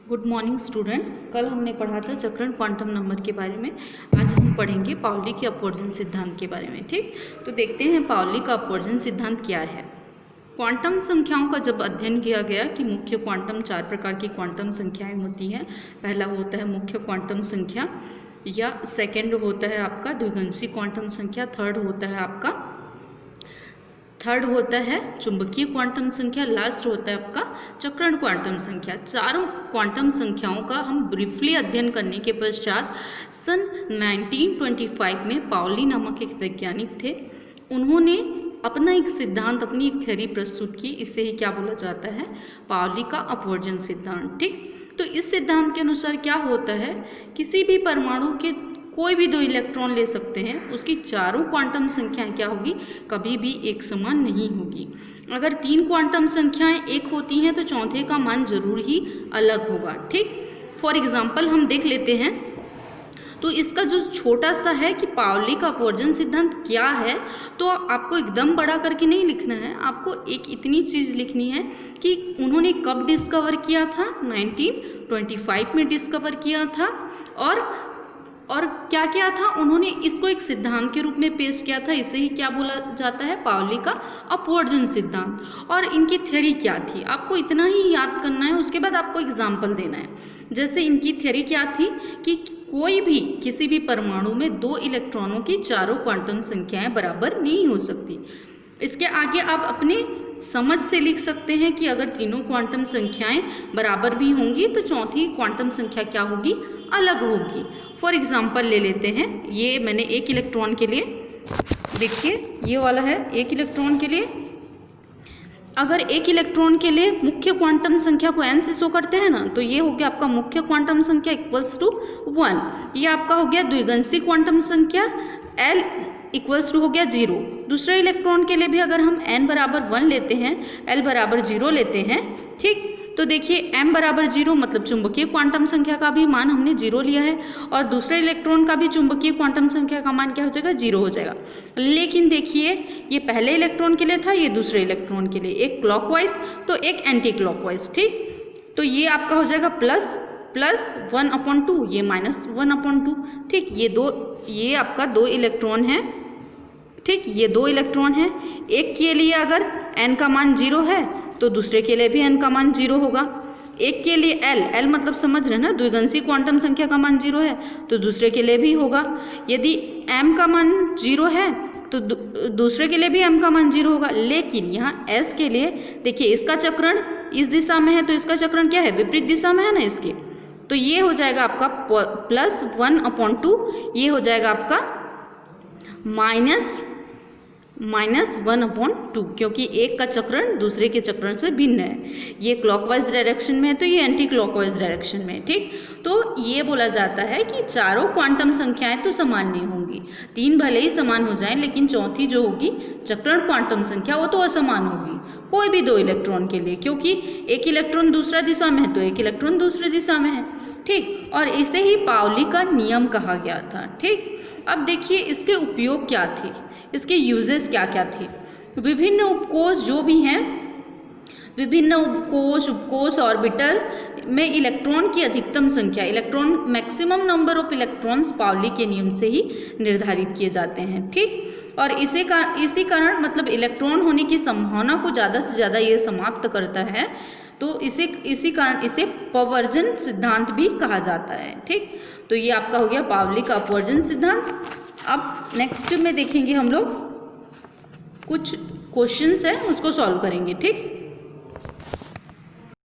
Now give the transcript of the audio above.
Good morning student. कल हमने पढ़ा था चक्रण क्वांटम नंबर के बारे में। आज हम पढ़ेंगे पाउली के अपवर्जन सिद्धांत के बारे में। ठीक, तो देखते हैं पाउली का अपवर्जन सिद्धांत क्या है। क्वांटम संख्याओं का जब अध्ययन किया गया कि मुख्य क्वांटम 4 प्रकार की क्वांटम संख्याएं होती हैं। पहला होता है मुख्य क्वांटम संख्या, या सेकेंड होता है आपका द्विगंशी क्वांटम संख्या, थर्ड होता है चुंबकीय क्वांटम संख्या, लास्ट होता है आपका चक्रण क्वांटम संख्या। चारों क्वांटम संख्याओं का हम ब्रीफली अध्ययन करने के पश्चात सन 1925 में पाउली नामक एक वैज्ञानिक थे। उन्होंने अपना एक सिद्धांत, अपनी एक थ्योरी प्रस्तुत की। इसे ही क्या बोला जाता है? पाउली का अपवर्जन सिद्धांत। ठीक, तो इस सिद्धांत के अनुसार क्या होता है, किसी भी परमाणु के कोई भी 2 इलेक्ट्रॉन ले सकते हैं, उसकी चारों क्वांटम संख्याएं क्या होगी? कभी भी एक समान नहीं होगी। अगर 3 क्वांटम संख्याएं एक होती हैं तो चौथे का मान जरूर ही अलग होगा। ठीक, फॉर एग्जाम्पल हम देख लेते हैं। तो इसका जो छोटा सा है कि पाउली का अपवर्जन सिद्धांत क्या है, तो आपको एकदम बड़ा करके नहीं लिखना है। आपको एक इतनी चीज़ लिखनी है कि उन्होंने कब डिस्कवर किया था, 1925 में डिस्कवर किया था, और क्या क्या था, उन्होंने इसको एक सिद्धांत के रूप में पेश किया था। इसे ही क्या बोला जाता है? पाउली का अपवर्जन सिद्धांत। और इनकी थ्योरी क्या थी, आपको इतना ही याद करना है। उसके बाद आपको एग्जाम्पल देना है। जैसे इनकी थ्योरी क्या थी कि कोई भी किसी भी परमाणु में 2 इलेक्ट्रॉनों की चारों क्वांटम संख्याएं बराबर नहीं हो सकती। इसके आगे आप अपने समझ से लिख सकते हैं कि अगर तीनों क्वांटम संख्याएं बराबर भी होंगी तो चौथी क्वांटम संख्या क्या होगी? अलग होगी। फॉर एग्जाम्पल ले लेते हैं, ये मैंने 1 इलेक्ट्रॉन के लिए, देखिए ये वाला है 1 इलेक्ट्रॉन के लिए। अगर 1 इलेक्ट्रॉन के लिए मुख्य क्वांटम संख्या को n से शो करते हैं ना, तो ये हो गया आपका मुख्य क्वांटम संख्या इक्वल्स टू 1। ये आपका हो गया द्विगंशी क्वांटम संख्या, l इक्वल्स टू हो गया 0। दूसरे इलेक्ट्रॉन के लिए भी अगर हम n बराबर 1 लेते हैं, l बराबर 0 लेते हैं, ठीक, तो देखिए m बराबर 0 मतलब चुंबकीय क्वांटम संख्या का भी मान हमने 0 लिया है, और दूसरे इलेक्ट्रॉन का भी चुंबकीय क्वांटम संख्या का मान क्या हो जाएगा? 0 हो जाएगा। लेकिन देखिए ये पहले इलेक्ट्रॉन के लिए था, ये दूसरे इलेक्ट्रॉन के लिए, एक क्लॉकवाइज तो एक एंटी क्लॉकवाइज। ठीक, तो ये आपका हो जाएगा प्लस 1/2, ये -1/2। ठीक, ये आपका 2 इलेक्ट्रॉन है। ठीक, ये 2 इलेक्ट्रॉन है। एक के लिए अगर n का मान 0 है तो दूसरे के लिए भी n का मान 0 होगा। एक के लिए l मतलब समझ रहे ना, द्विगंशी क्वांटम संख्या का मान 0 है तो दूसरे के लिए भी होगा। यदि m का मान 0 है तो दूसरे के लिए भी m का मान 0 होगा। लेकिन यहाँ s के लिए देखिए, इसका चक्रण इस दिशा में है तो इसका चक्रण क्या है? विपरीत दिशा में है ना इसके। तो ये हो जाएगा आपका +1/2, ये हो जाएगा आपका -1/2, क्योंकि एक का चक्रण दूसरे के चक्रण से भिन्न है। ये क्लॉकवाइज डायरेक्शन में है तो ये एंटी क्लॉकवाइज डायरेक्शन में है। ठीक, तो ये बोला जाता है कि चारों क्वांटम संख्याएं तो समान नहीं होंगी। 3 भले ही समान हो जाएं, लेकिन चौथी जो होगी चक्रण क्वांटम संख्या, वो तो असमान होगी कोई भी 2 इलेक्ट्रॉन के लिए, क्योंकि एक इलेक्ट्रॉन दूसरा दिशा में है तो एक इलेक्ट्रॉन दूसरी दिशा में है। ठीक, और इसे ही पाउली का नियम कहा गया था। ठीक, अब देखिए इसके उपयोग क्या थे, इसके यूजेस क्या क्या थे। विभिन्न उपकोष जो भी हैं, विभिन्न उपकोष ऑर्बिटल में इलेक्ट्रॉन की अधिकतम संख्या, maximum number of electrons Pauli के नियम से ही निर्धारित किए जाते हैं। ठीक, और इसी कारण मतलब इलेक्ट्रॉन होने की संभावना को ज़्यादा से ज़्यादा ये समाप्त करता है। तो इसी कारण इसे अपवर्जन सिद्धांत भी कहा जाता है। ठीक, तो ये आपका हो गया पाउली का अपवर्जन सिद्धांत। अब नेक्स्ट में देखेंगे हम लोग कुछ क्वेश्चंस हैं, उसको सॉल्व करेंगे। ठीक।